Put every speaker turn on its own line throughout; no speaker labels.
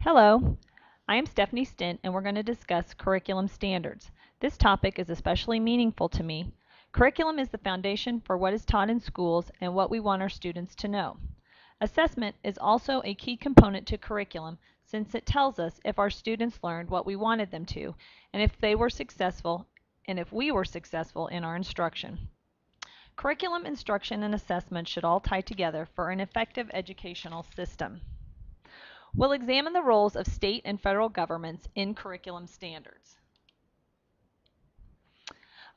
Hello, I am Stephanie Stint and we're going to discuss curriculum standards. This topic is especially meaningful to me. Curriculum is the foundation for what is taught in schools and what we want our students to know. Assessment is also a key component to curriculum since it tells us if our students learned what we wanted them to and if we were successful in our instruction. Curriculum, instruction, and assessment should all tie together for an effective educational system. We'll examine the roles of state and federal governments in curriculum standards.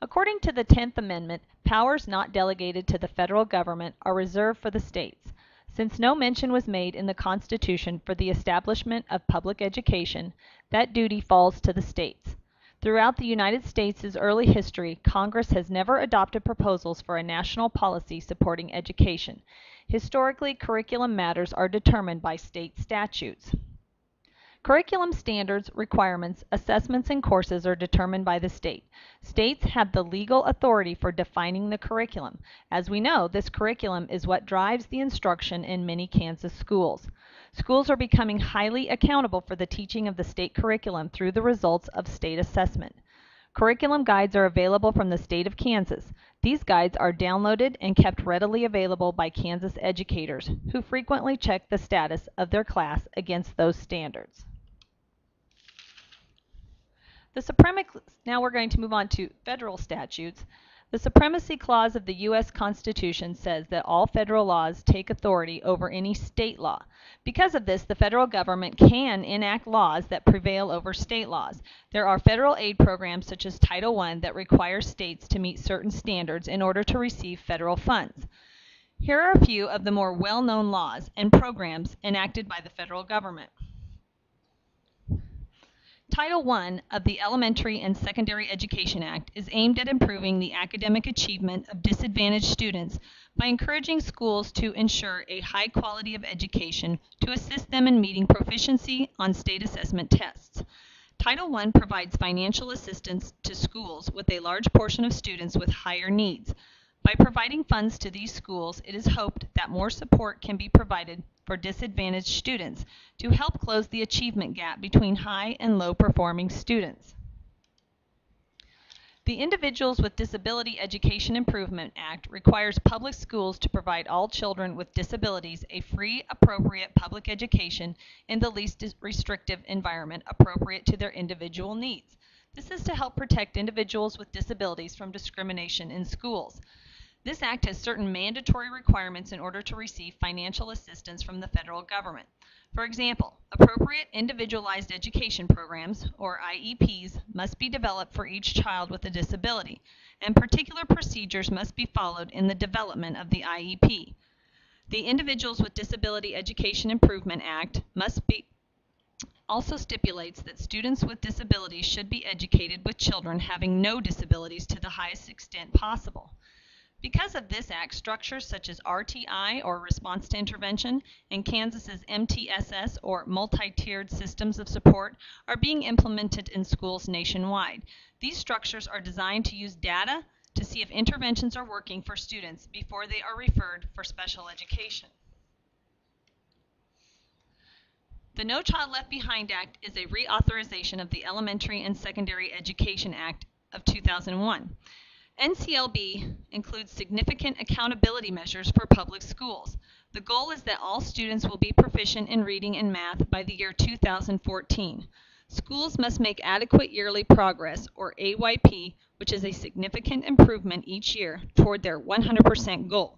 According to the 10th Amendment, powers not delegated to the federal government are reserved for the states. Since no mention was made in the Constitution for the establishment of public education, that duty falls to the states. Throughout the United States' early history, Congress has never adopted proposals for a national policy supporting education. Historically, curriculum matters are determined by state statutes. Curriculum standards, requirements, assessments, and courses are determined by the state. States have the legal authority for defining the curriculum. As we know, this curriculum is what drives the instruction in many Kansas schools. Schools are becoming highly accountable for the teaching of the state curriculum through the results of state assessment. Curriculum guides are available from the state of Kansas. These guides are downloaded and kept readily available by Kansas educators, who frequently check the status of their class against those standards. Now we're going to move on to federal statutes. The Supremacy Clause of the U.S. Constitution says that all federal laws take authority over any state law. Because of this, the federal government can enact laws that prevail over state laws. There are federal aid programs such as Title I that require states to meet certain standards in order to receive federal funds. Here are a few of the more well-known laws and programs enacted by the federal government. Title I of the Elementary and Secondary Education Act is aimed at improving the academic achievement of disadvantaged students by encouraging schools to ensure a high quality of education to assist them in meeting proficiency on state assessment tests. Title I provides financial assistance to schools with a large portion of students with higher needs. By providing funds to these schools, it is hoped that more support can be provided for disadvantaged students to help close the achievement gap between high and low performing students. The Individuals with Disability Education Improvement Act requires public schools to provide all children with disabilities a free, appropriate public education in the least restrictive environment appropriate to their individual needs. This is to help protect individuals with disabilities from discrimination in schools. This act has certain mandatory requirements in order to receive financial assistance from the federal government. For example, appropriate individualized education programs, or IEPs, must be developed for each child with a disability, and particular procedures must be followed in the development of the IEP. The Individuals with Disability Education Improvement Act also stipulates that students with disabilities should be educated with children having no disabilities to the highest extent possible. Because of this act, structures such as RTI, or Response to Intervention, and Kansas's MTSS, or Multi-Tiered Systems of Support, are being implemented in schools nationwide. These structures are designed to use data to see if interventions are working for students before they are referred for special education. The No Child Left Behind Act is a reauthorization of the Elementary and Secondary Education Act of 2001. NCLB includes significant accountability measures for public schools. The goal is that all students will be proficient in reading and math by the year 2014. Schools must make adequate yearly progress, or AYP, which is a significant improvement each year toward their 100% goal.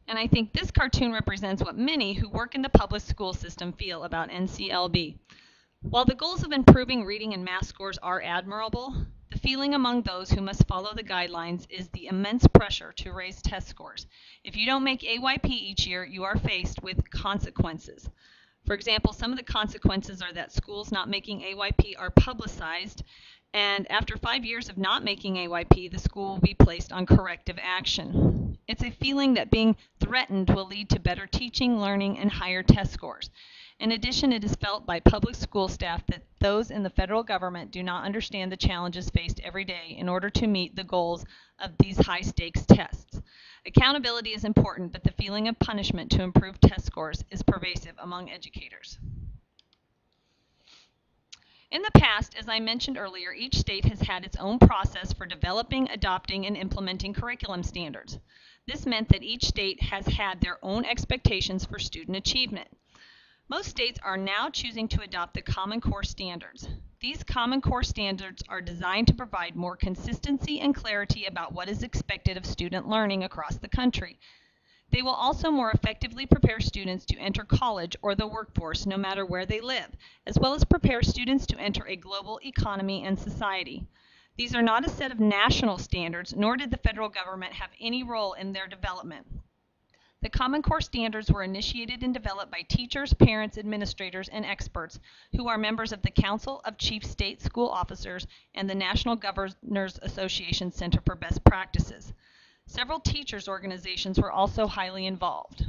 And I think this cartoon represents what many who work in the public school system feel about NCLB. While the goals of improving reading and math scores are admirable, the feeling among those who must follow the guidelines is the immense pressure to raise test scores. If you don't make AYP each year, you are faced with consequences. For example, some of the consequences are that schools not making AYP are publicized, and after 5 years of not making AYP, the school will be placed on corrective action. It's a feeling that being threatened will lead to better teaching, learning, and higher test scores. In addition, it is felt by public school staff that those in the federal government do not understand the challenges faced every day in order to meet the goals of these high-stakes tests. Accountability is important, but the feeling of punishment to improve test scores is pervasive among educators. In the past, as I mentioned earlier, each state has had its own process for developing, adopting, and implementing curriculum standards. This meant that each state has had their own expectations for student achievement. Most states are now choosing to adopt the Common Core standards. These Common Core standards are designed to provide more consistency and clarity about what is expected of student learning across the country. They will also more effectively prepare students to enter college or the workforce no matter where they live, as well as prepare students to enter a global economy and society. These are not a set of national standards, nor did the federal government have any role in their development. The Common Core standards were initiated and developed by teachers, parents, administrators, and experts who are members of the Council of Chief State School Officers and the National Governors Association Center for Best Practices. Several teachers' organizations were also highly involved.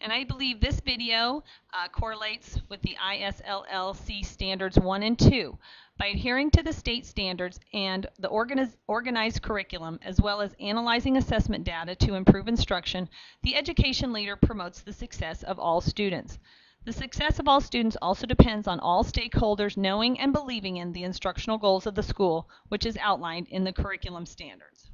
And I believe this video correlates with the ISLLC Standards 1 and 2. By adhering to the state standards and the organized curriculum, as well as analyzing assessment data to improve instruction, the education leader promotes the success of all students. The success of all students also depends on all stakeholders knowing and believing in the instructional goals of the school, which is outlined in the curriculum standards.